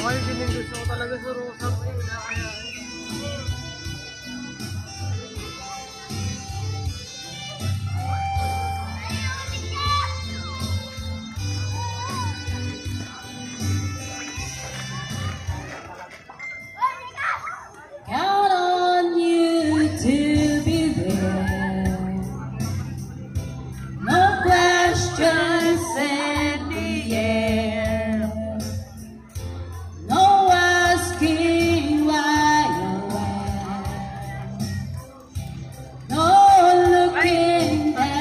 kayo, ginindusto ko talaga sa Rosa. Kaya count on you to be there. No questions in the air. No asking why you're where. No looking back.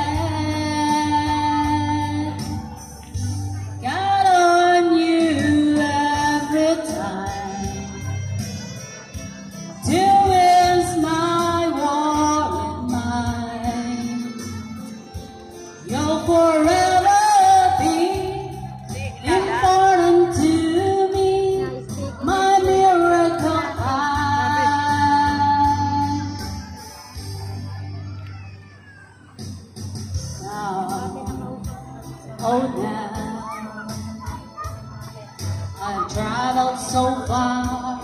Count on you every time. Till is my war and mine. You'll forever be important to me, my miracle eye. Now, oh now, I've traveled so far,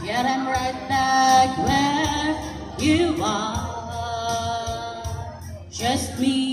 yet I'm right back where you are. Just me